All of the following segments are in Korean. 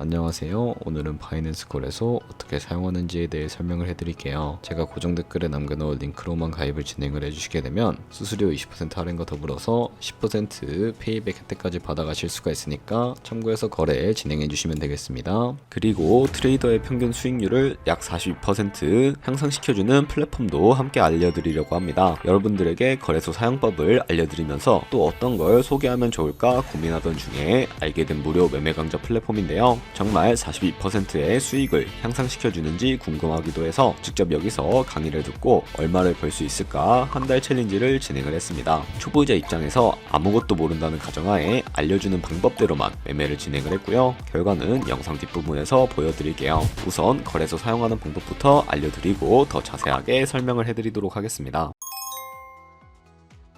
안녕하세요. 오늘은 바이낸스 거래소 어떻게 사용하는지에 대해 설명을 해드릴게요. 제가 고정 댓글에 남겨놓은 링크로만 가입을 진행을 해주시게 되면 수수료 20% 할인과 더불어서 10% 페이백 혜택까지 받아가실 수가 있으니까 참고해서 거래 진행해주시면 되겠습니다. 그리고 트레이더의 평균 수익률을 약 42% 향상시켜주는 플랫폼도 함께 알려드리려고 합니다. 여러분들에게 거래소 사용법을 알려드리면서 또 어떤 걸 소개하면 좋을까 고민하던 중에 알게 된 무료 매매 강좌 플랫폼인데요. 정말 42%의 수익을 향상시켜주는지 궁금하기도 해서 직접 여기서 강의를 듣고 얼마를 벌 수 있을까 한 달 챌린지를 진행을 했습니다. 초보자 입장에서 아무것도 모른다는 가정하에 알려주는 방법대로만 매매를 진행을 했고요. 결과는 영상 뒷부분에서 보여드릴게요. 우선 거래소 사용하는 방법부터 알려드리고 더 자세하게 설명을 해드리도록 하겠습니다.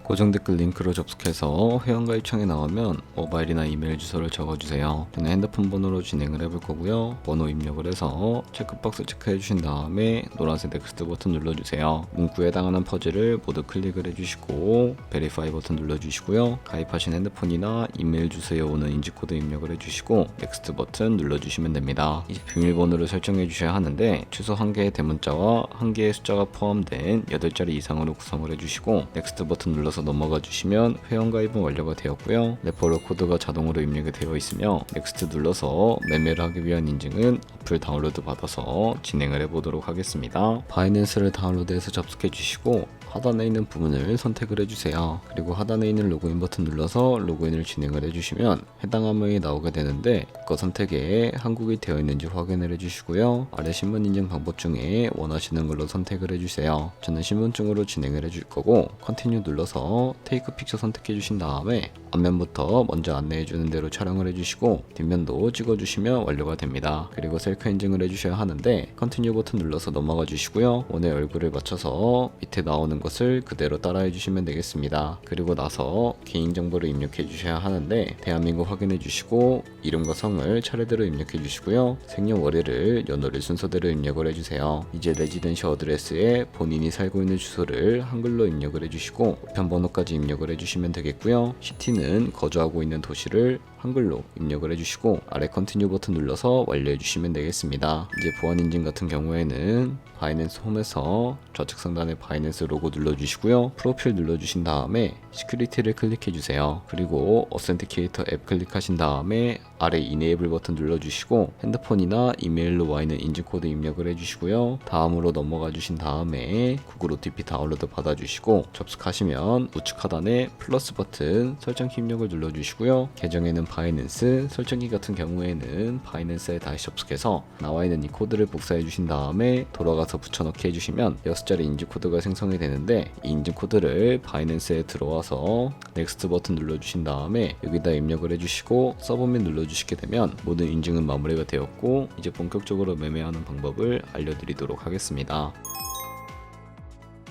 고정 댓글 링크로 접속해서 회원가입창에 나오면 모바일이나 이메일 주소를 적어주세요. 저는 핸드폰 번호로 진행을 해볼 거고요. 번호 입력을 해서 체크박스 체크해 주신 다음에 노란색 넥스트 버튼 눌러주세요. 문구에 해당하는 퍼즐을 모두 클릭을 해주시고 베리파이 버튼 눌러주시고요. 가입하신 핸드폰이나 이메일 주소에 오는 인지코드 입력을 해주시고 넥스트 버튼 눌러주시면 됩니다. 이제 비밀번호를 설정해 주셔야 하는데 최소 1개의 대문자와 1개의 숫자가 포함된 8자리 이상으로 구성을 해주시고 넥스트 버튼 눌러서 넘어가 주시면 회원가입은 완료가 되었고요. 레퍼럴 코드가 자동으로 입력이 되어 있으며 넥스트 눌러서 매매를 하기 위한 인증은 어플 다운로드 받아서 진행을 해보도록 하겠습니다. 바이낸스를 다운로드해서 접속해 주시고 하단에 있는 부분을 선택을 해주세요. 그리고 하단에 있는 로그인 버튼 눌러서 로그인을 진행을 해주시면 해당 화면이 나오게 되는데 그 선택에 한국이 되어 있는지 확인을 해주시고요. 아래 신분 인증 방법 중에 원하시는 걸로 선택을 해주세요. 저는 신분증으로 진행을 해줄 거고 컨티뉴 눌러서 테이크 픽처 선택해 주신 다음에 앞면부터 먼저 안내해 주는 대로 촬영을 해주시고 뒷면도 찍어주시면 완료가 됩니다. 그리고 셀카 인증을 해주셔야 하는데 컨티뉴 버튼 눌러서 넘어가 주시고요. 원의 얼굴을 맞춰서 밑에 나오는 것을 그대로 따라해 주시면 되겠습니다. 그리고 나서 개인정보를 입력해 주셔야 하는데 대한민국 확인해 주시고 이름과 성을 차례대로 입력해 주시고요. 생년월일을 연월일 순서대로 입력을 해주세요. 이제 레지던시 어드레스에 본인이 살고 있는 주소를 한글로 입력을 해주시고 우편번호까지 입력을 해주시면 되겠고요. 시티는 거주하고 있는 도시를 한글로 입력을 해주시고 아래 컨티뉴 버튼 눌러서 완료해 주시면 되겠습니다. 이제 보안 인증 같은 경우에는 바이낸스 홈에서 좌측 상단에 바이낸스 로고 눌러주시고요. 프로필 눌러주신 다음에 시큐리티를 클릭해 주세요. 그리고 어센티케이터 앱 클릭하신 다음에 아래 이네이블 버튼 눌러주시고 핸드폰이나 이메일로 와 있는 인증코드 입력을 해주시고요. 다음으로 넘어가 주신 다음에 구글 OTP 다운로드 받아주시고 접속하시면 우측 하단에 플러스 버튼 설정키 입력을 눌러주시고요. 계정에는 바이낸스, 설정키 같은 경우에는 바이낸스에 다시 접속해서 나와 있는 이 코드를 복사해 주신 다음에 돌아가서 붙여넣기 해주시면 6자리 인증코드가 생성이 되는데 이 인증코드를 바이낸스에 들어와서 넥스트 버튼 눌러주신 다음에 여기다 입력을 해주시고 서브밋 눌러주시게 되면 모든 인증은 마무리가 되었고 이제 본격적으로 매매하는 방법을 알려드리도록 하겠습니다.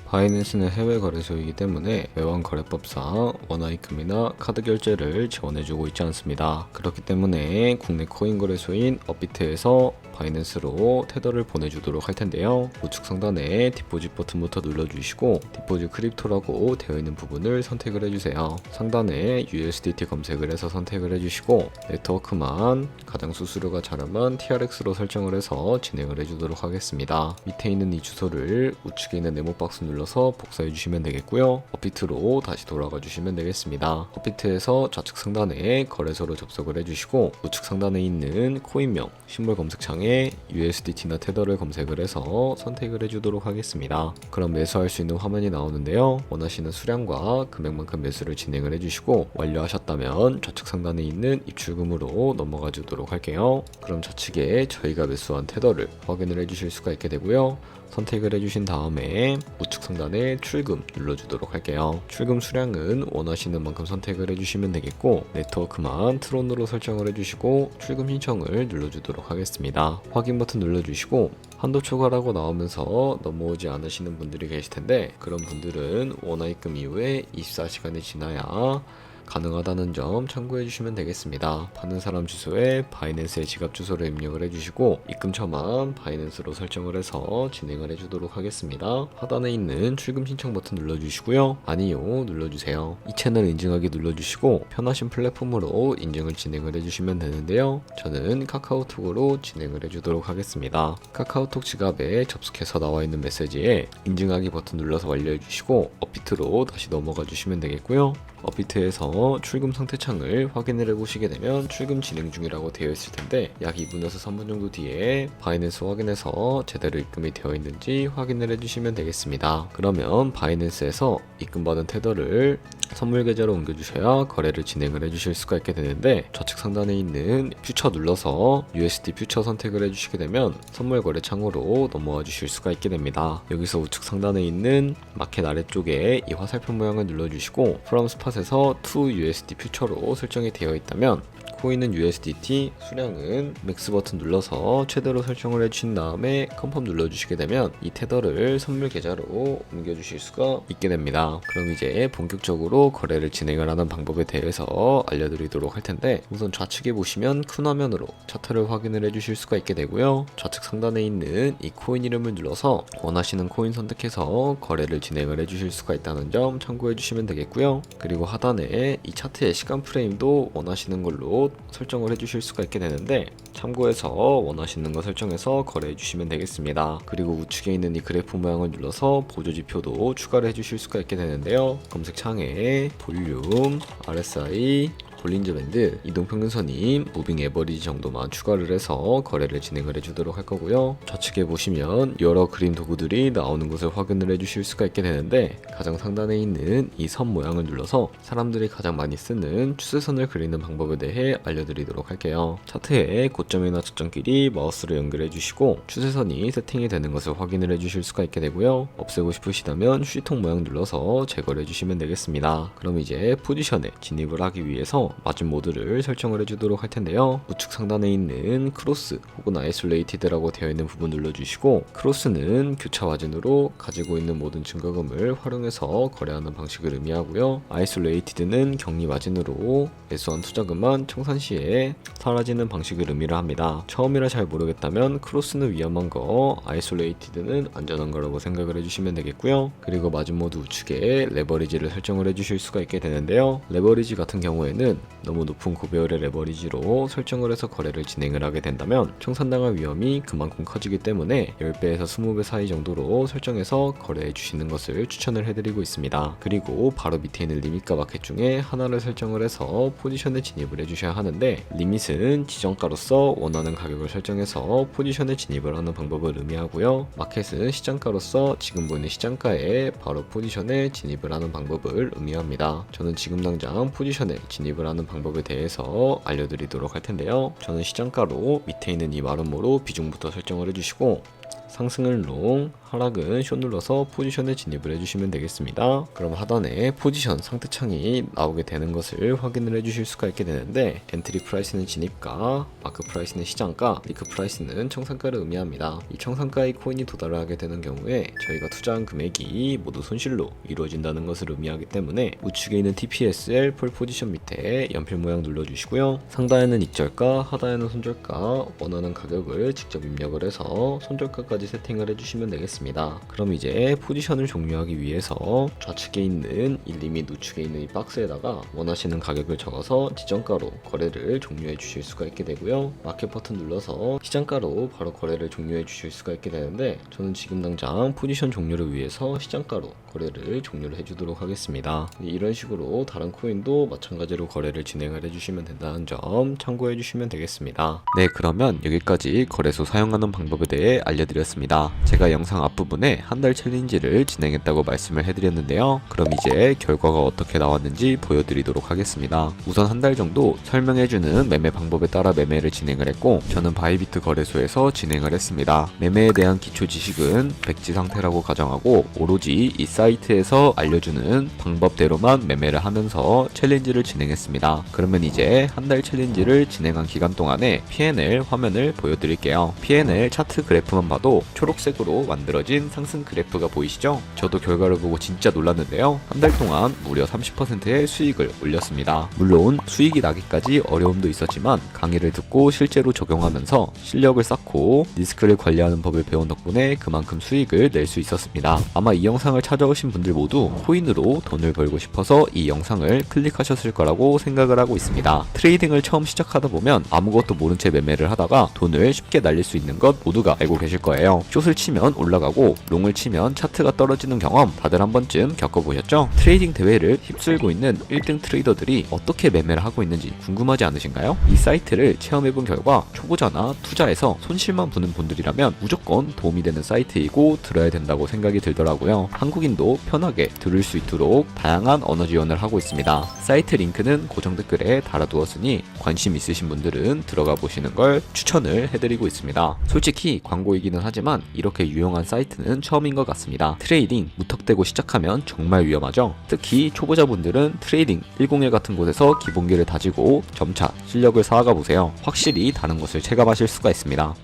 바이낸스는 해외 거래소이기 때문에 외환 거래법상 원화입금이나 카드 결제를 지원해주고 있지 않습니다. 그렇기 때문에 국내 코인 거래소인 업비트에서 바이낸스로 테더를 보내주도록 할 텐데요. 우측 상단에 디포짓 버튼부터 눌러주시고 디포짓 크립토라고 되어 있는 부분을 선택을 해주세요. 상단에 USDT 검색을 해서 선택을 해주시고 네트워크만 가장 수수료가 저렴한 TRX로 설정을 해서 진행을 해주도록 하겠습니다. 밑에 있는 이 주소를 우측에 있는 네모 박스 눌러서 복사해 주시면 되겠고요. 업비트로 다시 돌아가 주시면 되겠습니다. 업비트에서 좌측 상단에 거래소로 접속을 해주시고 우측 상단에 있는 코인명 심볼 검색창에 USDT나 테더를 검색을 해서 선택을 해주도록 하겠습니다. 그럼 매수할 수 있는 화면이 나오는데요. 원하시는 수량과 금액만큼 매수를 진행을 해주시고 완료하셨다면 좌측 상단에 있는 입출금으로 넘어가 주도록 할게요. 그럼 좌측에 저희가 매수한 테더를 확인을 해주실 수가 있게 되고요. 선택을 해주신 다음에 우측 상단에 출금 눌러주도록 할게요. 출금 수량은 원하시는 만큼 선택을 해주시면 되겠고 네트워크만 트론으로 설정을 해주시고 출금 신청을 눌러주도록 하겠습니다. 확인 버튼 눌러주시고 한도 초과라고 나오면서 넘어오지 않으시는 분들이 계실 텐데 그런 분들은 원화입금 이후에 24시간이 지나야 가능하다는 점 참고해 주시면 되겠습니다. 받는 사람 주소에 바이낸스의 지갑 주소를 입력을 해주시고 입금처만 바이낸스로 설정을 해서 진행을 해주도록 하겠습니다. 하단에 있는 출금 신청 버튼 눌러주시고요. 아니요 눌러주세요. 이 채널 인증하기 눌러주시고 편하신 플랫폼으로 인증을 진행을 해주시면 되는데요. 저는 카카오톡으로 진행을 해주도록 하겠습니다. 카카오톡 지갑에 접속해서 나와 있는 메시지에 인증하기 버튼 눌러서 완료해주시고 업비트로 다시 넘어가 주시면 되겠고요. 업비트에서 출금 상태 창을 확인을 해보시게 되면 출금 진행 중이라고 되어 있을 텐데 약 2분에서 3분 정도 뒤에 바이낸스 확인해서 제대로 입금이 되어 있는지 확인을 해주시면 되겠습니다. 그러면 바이낸스에서 입금받은 테더를 선물 계좌로 옮겨주셔야 거래를 진행을 해주실 수가 있게 되는데 좌측 상단에 있는 퓨처 눌러서 USD 퓨처 선택을 해주시게 되면 선물 거래 창으로 넘어와 주실 수가 있게 됩니다. 여기서 우측 상단에 있는 마켓 아래쪽에 이 화살표 모양을 눌러주시고 From Spot에서 To USD 퓨처로 설정이 되어 있다면 코인은 USDT, 수량은 맥스 버튼 눌러서 최대로 설정을 해주신 다음에 컨펌 눌러주시게 되면 이 테더를 선물 계좌로 옮겨주실 수가 있게 됩니다. 그럼 이제 본격적으로 거래를 진행을 하는 방법에 대해서 알려드리도록 할 텐데 우선 좌측에 보시면 큰 화면으로 차트를 확인을 해주실 수가 있게 되고요. 좌측 상단에 있는 이 코인 이름을 눌러서 원하시는 코인 선택해서 거래를 진행을 해주실 수가 있다는 점 참고해 주시면 되겠고요. 그리고 하단에 이 차트의 시간 프레임도 원하시는 걸로 설정을 해주실 수가 있게 되는데 참고해서 원하시는 거 설정해서 거래해 주시면 되겠습니다. 그리고 우측에 있는 이 그래프 모양을 눌러서 보조지표도 추가를 해주실 수가 있게 되는데요. 검색창에 볼륨, RSI, 볼린저 밴드, 이동평균선이 무빙 에버리지 정도만 추가를 해서 거래를 진행을 해주도록 할 거고요. 좌측에 보시면 여러 그림 도구들이 나오는 것을 확인을 해주실 수가 있게 되는데 가장 상단에 있는 이 선 모양을 눌러서 사람들이 가장 많이 쓰는 추세선을 그리는 방법에 대해 알려드리도록 할게요. 차트에 고점이나 저점끼리 마우스를 연결해 주시고 추세선이 세팅이 되는 것을 확인을 해주실 수가 있게 되고요. 없애고 싶으시다면 휴지통 모양 눌러서 제거를 해주시면 되겠습니다. 그럼 이제 포지션에 진입을 하기 위해서 마진 모드를 설정을 해주도록 할 텐데요. 우측 상단에 있는 크로스 혹은 아이솔레이티드라고 되어 있는 부분 눌러주시고 크로스는 교차 마진으로 가지고 있는 모든 증거금을 활용해서 거래하는 방식을 의미하고요. 아이솔레이티드는 격리 마진으로 매수한 투자금만 청산 시에 사라지는 방식을 의미를 합니다. 처음이라 잘 모르겠다면 크로스는 위험한 거, 아이솔레이티드는 안전한 거라고 생각을 해주시면 되겠고요. 그리고 마진 모드 우측에 레버리지를 설정을 해주실 수가 있게 되는데요. 레버리지 같은 경우에는 너무 높은 고배율의 레버리지로 설정을 해서 거래를 진행을 하게 된다면 청산당할 위험이 그만큼 커지기 때문에 10배에서 20배 사이 정도로 설정해서 거래해 주시는 것을 추천을 해드리고 있습니다. 그리고 바로 밑에 있는 리밋과 마켓 중에 하나를 설정을 해서 포지션에 진입을 해주셔야 하는데 리밋은 지정가로서 원하는 가격을 설정해서 포지션에 진입을 하는 방법을 의미하고요. 마켓은 시장가로서 지금 보이는 시장가에 바로 포지션에 진입을 하는 방법을 의미합니다. 저는 지금 당장 포지션에 진입을 하는 방법에 대해서 알려드리도록 할 텐데요. 저는 시장가로 밑에 있는 이 마름모로 비중부터 설정을 해주시고 상승은 롱, 하락은 숏 눌러서 포지션에 진입을 해주시면 되겠습니다. 그럼 하단에 포지션 상태창이 나오게 되는 것을 확인을 해주실 수가 있게 되는데 엔트리 프라이스는 진입가, 마크 프라이스는 시장가, 리크 프라이스는 청산가를 의미합니다. 이 청산가의 코인이 도달을 하게 되는 경우에 저희가 투자한 금액이 모두 손실로 이루어진다는 것을 의미하기 때문에 우측에 있는 TPSL 폴 포지션 밑에 연필 모양 눌러주시고요. 상단에는 익절가, 하단에는 손절가, 원하는 가격을 직접 입력을 해서 손절가까지 세팅을 해주시면 되겠습니다. 그럼 이제 포지션을 종료하기 위해서 좌측에 있는 이 리밋 우측에 있는 이 박스에다가 원하시는 가격을 적어서 지정가로 거래를 종료해 주실 수가 있게 되고요. 마켓 버튼 눌러서 시장가로 바로 거래를 종료해 주실 수가 있게 되는데 저는 지금 당장 포지션 종료를 위해서 시장가로 거래를 종료를 해주도록 하겠습니다. 이런 식으로 다른 코인도 마찬가지로 거래를 진행을 해주시면 된다는 점 참고해 주시면 되겠습니다. 네, 그러면 여기까지 거래소 사용하는 방법에 대해 알려드렸습니다. 제가 영상 앞부분에 한 달 챌린지를 진행했다고 말씀을 해드렸는데요. 그럼 이제 결과가 어떻게 나왔는지 보여드리도록 하겠습니다. 우선 한 달 정도 설명해주는 매매 방법에 따라 매매를 진행을 했고 저는 바이비트 거래소에서 진행을 했습니다. 매매에 대한 기초 지식은 백지 상태라고 가정하고 오로지 이 사이트에서 알려주는 방법대로만 매매를 하면서 챌린지를 진행했습니다. 그러면 이제 한 달 챌린지를 진행한 기간 동안에 P&L 화면을 보여드릴게요. P&L 차트 그래프만 봐도 초록색으로 만들어진 만들어진 상승 그래프가 보이시죠? 저도 결과를 보고 진짜 놀랐는데요. 한 달 동안 무려 30%의 수익을 올렸습니다. 물론 수익이 나기까지 어려움도 있었지만 강의를 듣고 실제로 적용하면서 실력을 쌓고 리스크를 관리하는 법을 배운 덕분에 그만큼 수익을 낼 수 있었습니다. 아마 이 영상을 찾아오신 분들 모두 코인으로 돈을 벌고 싶어서 이 영상을 클릭하셨을 거라고 생각을 하고 있습니다. 트레이딩을 처음 시작하다 보면 아무것도 모른 채 매매를 하다가 돈을 쉽게 날릴 수 있는 것 모두가 알고 계실 거예요. 숏을 치면 올라가고 롱을 치면 차트가 떨어지는 경험 다들 한 번쯤 겪어보셨죠? 트레이딩 대회를 휩쓸고 있는 1등 트레이더들이 어떻게 매매를 하고 있는지 궁금하지 않으신가요? 이 사이트를 체험해본 결과 초보자나 투자에서 손실만 보는 분들이라면 무조건 도움이 되는 사이트이고 들어야 된다고 생각이 들더라고요. 한국인도 편하게 들을 수 있도록 다양한 언어 지원을 하고 있습니다. 사이트 링크는 고정 댓글에 달아두었으니 관심 있으신 분들은 들어가 보시는 걸 추천을 해드리고 있습니다. 솔직히 광고이기는 하지만 이렇게 유용한 사이트는 처음인 것 같습니다. 트레이딩 무턱대고 시작하면 정말 위험하죠. 특히 초보자분들은 트레이딩 101 같은 곳에서 기본기를 다지고 점차 실력을 쌓아가 보세요. 확실히 다른 것을 체감하실 수가 있습니다.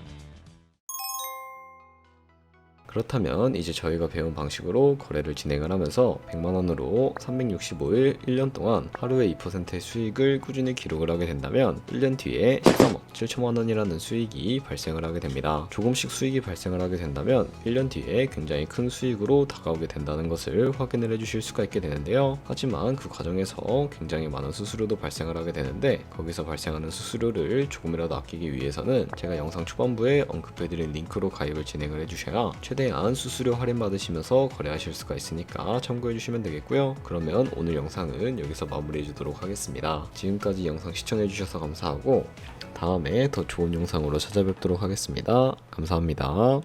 그렇다면 이제 저희가 배운 방식으로 거래를 진행을 하면서 100만원으로 365일 1년 동안 하루에 2%의 수익을 꾸준히 기록을 하게 된다면 1년 뒤에 13억 7천만원이라는 수익이 발생을 하게 됩니다. 조금씩 수익이 발생을 하게 된다면 1년 뒤에 굉장히 큰 수익으로 다가오게 된다는 것을 확인을 해주실 수가 있게 되는데요. 하지만 그 과정에서 굉장히 많은 수수료도 발생을 하게 되는데 거기서 발생하는 수수료를 조금이라도 아끼기 위해서는 제가 영상 초반부에 언급해드린 링크로 가입을 진행을 해주셔야 최대한 수수료 할인 받으시면서 거래하실 수가 있으니까 참고해 주시면 되겠고요. 그러면 오늘 영상은 여기서 마무리해 주도록 하겠습니다. 지금까지 영상 시청해 주셔서 감사하고 다음에 더 좋은 영상으로 찾아뵙도록 하겠습니다. 감사합니다.